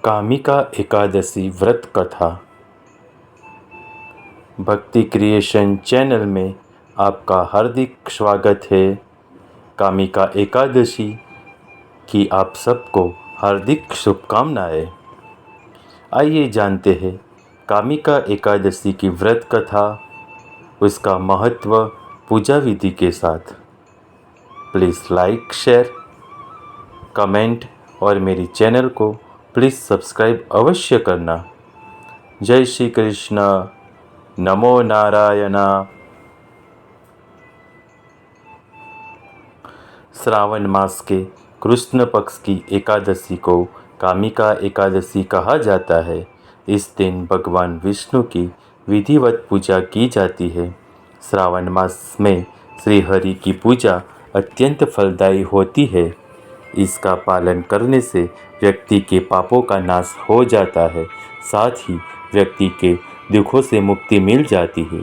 कामिका एकादशी व्रत कथा भक्ति क्रिएशन चैनल में आपका हार्दिक स्वागत है। कामिका एकादशी की आप सबको हार्दिक शुभकामनाएं। आइए जानते हैं कामिका एकादशी की व्रत कथा, उसका महत्व पूजा विधि के साथ। प्लीज़ लाइक, शेयर, कमेंट और मेरी चैनल को प्लीज़ सब्सक्राइब अवश्य करना। जय श्री कृष्ण। नमो नारायण। श्रावण मास के कृष्ण पक्ष की एकादशी को कामिका एकादशी कहा जाता है। इस दिन भगवान विष्णु की विधिवत पूजा की जाती है। श्रावण मास में श्री हरि की पूजा अत्यंत फलदायी होती है। इसका पालन करने से व्यक्ति के पापों का नाश हो जाता है, साथ ही व्यक्ति के दुखों से मुक्ति मिल जाती है।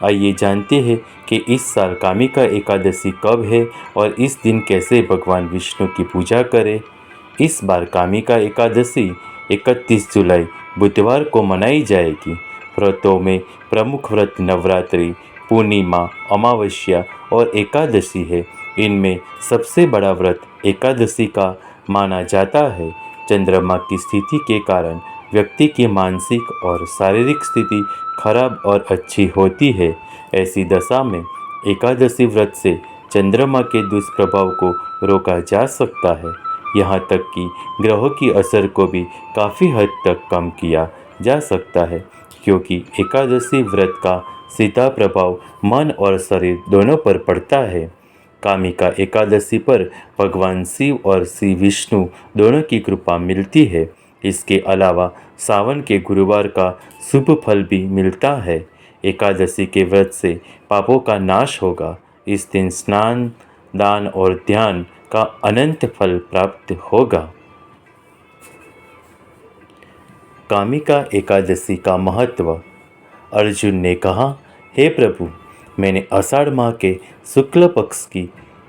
आइए जानते हैं कि इस साल कामिका एकादशी कब है और इस दिन कैसे भगवान विष्णु की पूजा करें। इस बार कामिका एकादशी 31 जुलाई बुधवार को मनाई जाएगी। व्रतों में प्रमुख व्रत नवरात्रि, पूर्णिमा, अमावस्या और एकादशी है। इनमें सबसे बड़ा व्रत एकादशी का माना जाता है। चंद्रमा की स्थिति के कारण व्यक्ति की मानसिक और शारीरिक स्थिति खराब और अच्छी होती है। ऐसी दशा में एकादशी व्रत से चंद्रमा के दुष्प्रभाव को रोका जा सकता है। यहाँ तक कि ग्रहों की असर को भी काफ़ी हद तक कम किया जा सकता है, क्योंकि एकादशी व्रत का सीधा प्रभाव मन और शरीर दोनों पर पड़ता है। कामिका एकादशी पर भगवान शिव और श्री विष्णु दोनों की कृपा मिलती है। इसके अलावा सावन के गुरुवार का शुभ फल भी मिलता है। एकादशी के व्रत से पापों का नाश होगा। इस दिन स्नान, दान और ध्यान का अनंत फल प्राप्त होगा। कामिका एकादशी का महत्व। अर्जुन ने कहा, हे प्रभु, मैंने आषाढ़ माह के शुक्ल पक्ष की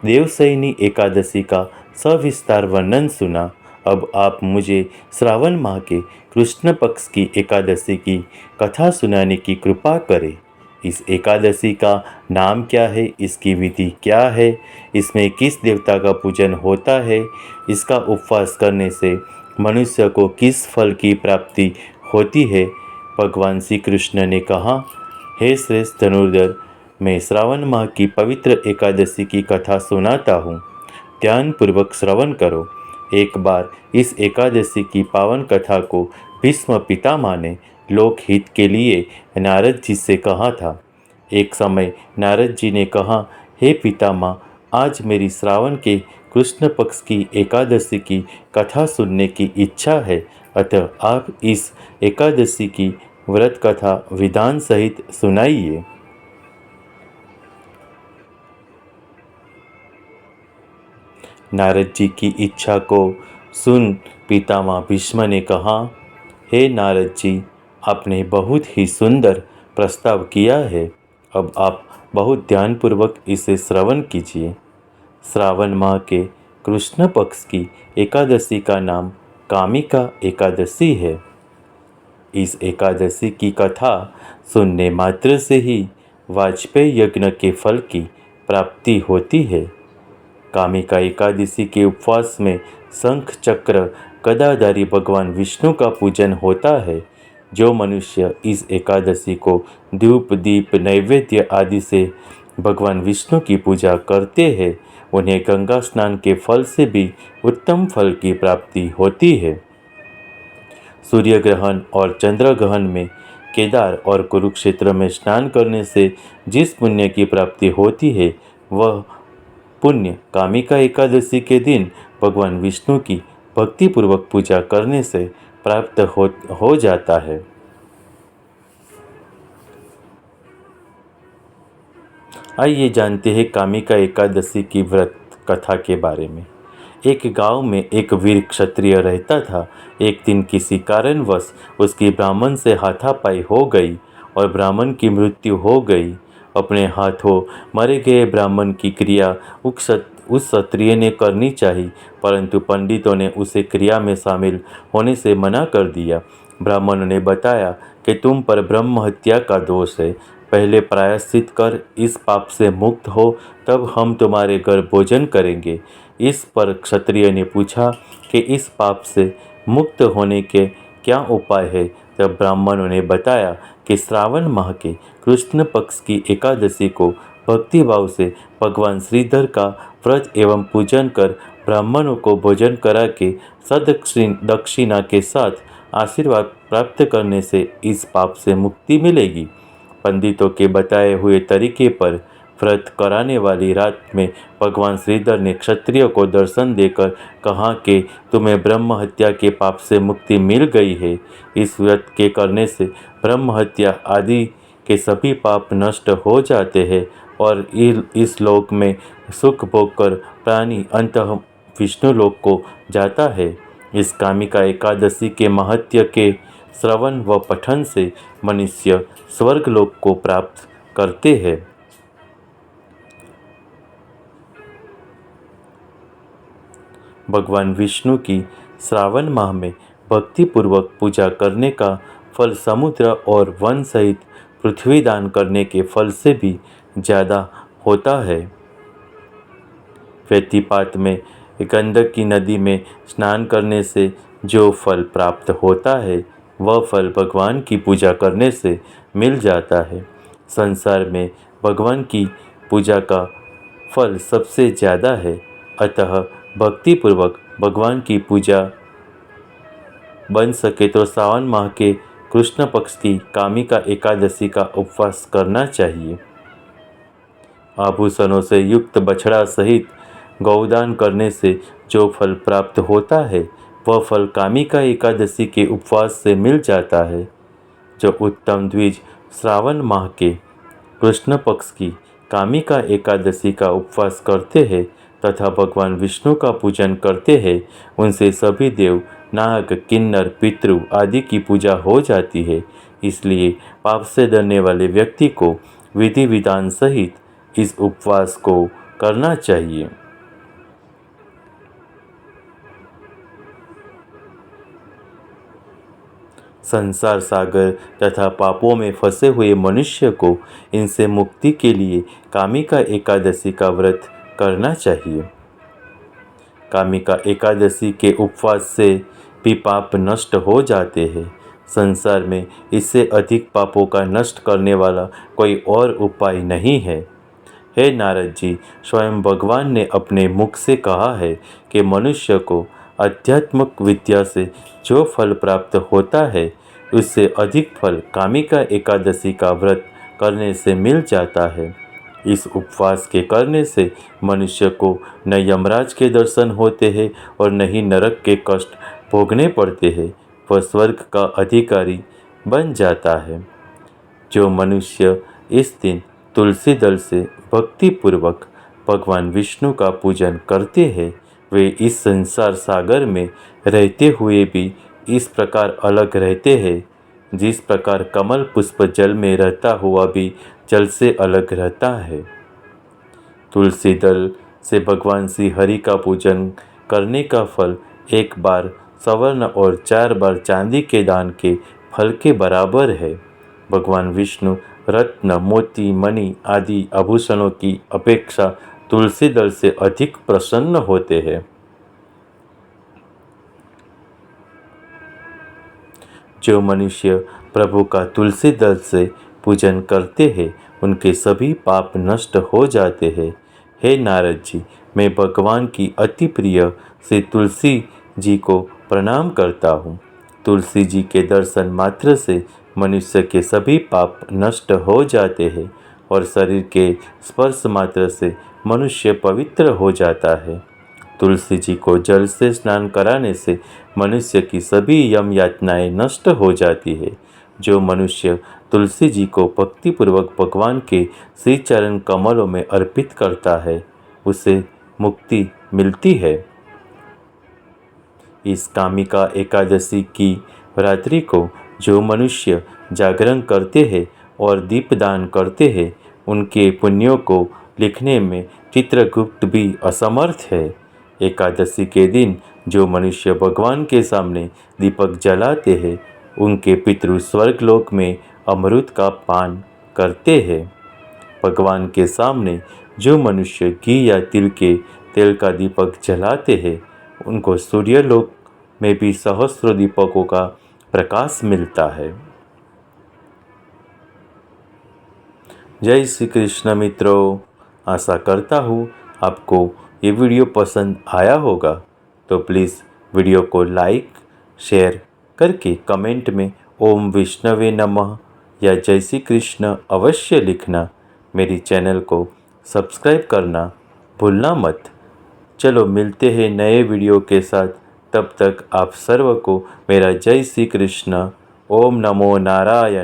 देवशयनी एकादशी का सविस्तार वर्णन सुना। अब आप मुझे श्रावण माह के कृष्ण पक्ष की एकादशी की कथा सुनाने की कृपा करें। इस एकादशी का नाम क्या है, इसकी विधि क्या है, इसमें किस देवता का पूजन होता है, इसका उपवास करने से मनुष्य को किस फल की प्राप्ति होती है। भगवान श्री कृष्ण ने कहा, हे श्रेष्ठ धनुर्धर, मैं श्रावण माह की पवित्र एकादशी की कथा सुनाता हूँ। ध्यानपूर्वक श्रवण करो। एक बार इस एकादशी की पावन कथा को भीष्म पितामह ने लोकहित के लिए नारद जी से कहा था। एक समय नारद जी ने कहा, हे पितामह, आज मेरी श्रावण के कृष्ण पक्ष की एकादशी की कथा सुनने की इच्छा है, अतः आप इस एकादशी की व्रत कथा विधान सहित सुनाइए। नारद जी की इच्छा को सुन पितामह भीष्म ने कहा, हे नारद जी, आपने बहुत ही सुंदर प्रस्ताव किया है। अब आप बहुत ध्यानपूर्वक इसे श्रवण कीजिए। श्रावण माह के कृष्ण पक्ष की एकादशी का नाम कामिका एकादशी है। इस एकादशी की कथा सुनने मात्र से ही वाजपेय यज्ञ के फल की प्राप्ति होती है। कामिका एकादशी के उपवास में शंख चक्र गदाधारी भगवान विष्णु का पूजन होता है। जो मनुष्य इस एकादशी को धूप, दीप, नैवेद्य आदि से भगवान विष्णु की पूजा करते हैं, उन्हें गंगा स्नान के फल से भी उत्तम फल की प्राप्ति होती है। सूर्य ग्रहण और चंद्र ग्रहण में केदार और कुरुक्षेत्र में स्नान करने से जिस पुण्य की प्राप्ति होती है, वह पुण्य कामिका एकादशी के दिन भगवान विष्णु की भक्तिपूर्वक पूजा करने से प्राप्त हो जाता है। आइए जानते हैं कामिका एकादशी की व्रत कथा के बारे में। एक गांव में एक वीर क्षत्रिय रहता था। एक दिन किसी कारणवश उसकी ब्राह्मण से हाथापाई हो गई और ब्राह्मण की मृत्यु हो गई। अपने हाथों मरे गए ब्राह्मण की क्रिया उस उस क्षत्रिय ने करनी चाहिए, परंतु पंडितों ने उसे क्रिया में शामिल होने से मना कर दिया। ब्राह्मणों ने बताया कि तुम पर ब्रह्म हत्या का दोष है, पहले प्रायश्चित कर इस पाप से मुक्त हो, तब हम तुम्हारे घर भोजन करेंगे। इस पर क्षत्रिय ने पूछा कि इस पाप से मुक्त होने के क्या उपाय है। तब ब्राह्मणों ने बताया कि श्रावण माह के कृष्ण पक्ष की एकादशी को भक्तिभाव से भगवान श्रीधर का व्रत एवं पूजन कर ब्राह्मणों को भोजन करा के दक्षिणा के साथ आशीर्वाद प्राप्त करने से इस पाप से मुक्ति मिलेगी। पंडितों के बताए हुए तरीके पर व्रत कराने वाली रात में भगवान श्रीधर ने क्षत्रिय को दर्शन देकर कहा कि तुम्हें ब्रह्म हत्या के पाप से मुक्ति मिल गई है। इस व्रत के करने से ब्रह्म हत्या आदि के सभी पाप नष्ट हो जाते हैं और इस लोक में सुख भोग कर प्राणी अंततः विष्णु लोक को जाता है। इस कामिका एकादशी के महत्व के श्रवण व पठन से मनुष्य स्वर्ग लोक को प्राप्त करते हैं। भगवान विष्णु की श्रावण माह में भक्तिपूर्वक पूजा करने का फल समुद्र और वन सहित पृथ्वी दान करने के फल से भी ज़्यादा होता है। व्यतिपात में गंडकी नदी में स्नान करने से जो फल प्राप्त होता है वह फल भगवान की पूजा करने से मिल जाता है। संसार में भगवान की पूजा का फल सबसे ज़्यादा है, अतः भक्तिपूर्वक भगवान की पूजा बन सके तो श्रावण माह के कृष्ण पक्ष की कामिका एकादशी का उपवास करना चाहिए। आभूषणों से युक्त बछड़ा सहित गौदान करने से जो फल प्राप्त होता है वह फल कामिका एकादशी के उपवास से मिल जाता है। जो उत्तम द्विज श्रावण माह के कृष्ण पक्ष की कामिका एकादशी का उपवास करते हैं तथा भगवान विष्णु का पूजन करते हैं, उनसे सभी देव, नाग, किन्नर, पितृ आदि की पूजा हो जाती है। इसलिए पाप से डरने वाले व्यक्ति को विधि विधान सहित इस उपवास को करना चाहिए। संसार सागर तथा पापों में फंसे हुए मनुष्य को इनसे मुक्ति के लिए कामिका एकादशी का व्रत करना चाहिए। कामिका एकादशी के उपवास से भी पाप नष्ट हो जाते हैं। संसार में इससे अधिक पापों का नष्ट करने वाला कोई और उपाय नहीं है। हे नारद जी, स्वयं भगवान ने अपने मुख से कहा है कि मनुष्य को आध्यात्मिक विद्या से जो फल प्राप्त होता है उससे अधिक फल कामिका एकादशी का व्रत करने से मिल जाता है। इस उपवास के करने से मनुष्य को न यमराज के दर्शन होते हैं और न ही नरक के कष्ट भोगने पड़ते हैं, वह स्वर्ग का अधिकारी बन जाता है। जो मनुष्य इस दिन तुलसी दल से भक्तिपूर्वक भगवान विष्णु का पूजन करते हैं वे इस संसार सागर में रहते हुए भी इस प्रकार अलग रहते हैं जिस प्रकार कमल पुष्प जल में रहता हुआ भी जल से अलग रहता है। तुलसी दल से भगवान श्री हरि का पूजन करने का फल एक बार स्वर्ण और 4 बार चांदी के दान के फल के बराबर है। भगवान विष्णु रत्न, मोती, मणि आदि आभूषणों की अपेक्षा तुलसी दल से अधिक प्रसन्न होते हैं। जो मनुष्य प्रभु का तुलसी दल से पूजन करते हैं उनके सभी पाप नष्ट हो जाते हैं। हे नारद जी, मैं भगवान की अति प्रिय श्री तुलसी जी को प्रणाम करता हूँ। तुलसी जी के दर्शन मात्र से मनुष्य के सभी पाप नष्ट हो जाते हैं और शरीर के स्पर्श मात्र से मनुष्य पवित्र हो जाता है। तुलसी जी को जल से स्नान कराने से मनुष्य की सभी यम यातनाएं नष्ट हो जाती है। जो मनुष्य तुलसी जी को भक्तिपूर्वक भगवान के श्री चरण कमलों में अर्पित करता है उसे मुक्ति मिलती है। इस कामिका एकादशी की रात्रि को जो मनुष्य जागरण करते हैं और दीपदान करते हैं उनके पुण्यों को लिखने में चित्रगुप्त भी असमर्थ है। एकादशी के दिन जो मनुष्य भगवान के सामने दीपक जलाते हैं, उनके पितृ स्वर्गलोक में अमृत का पान करते हैं। भगवान के सामने जो मनुष्य घी या तिल के तेल का दीपक जलाते हैं, उनको सूर्यलोक में भी सहस्रों दीपकों का प्रकाश मिलता है। जय श्री कृष्ण मित्रों, आशा करता हूँ आपको ये वीडियो पसंद आया होगा। तो प्लीज़ वीडियो को लाइक शेयर करके कमेंट में ओम विष्णवे नमः या जय श्री कृष्ण अवश्य लिखना। मेरी चैनल को सब्सक्राइब करना भूलना मत। चलो मिलते हैं नए वीडियो के साथ। तब तक आप सर्व को मेरा जय श्री कृष्ण। ओम नमो नारायण।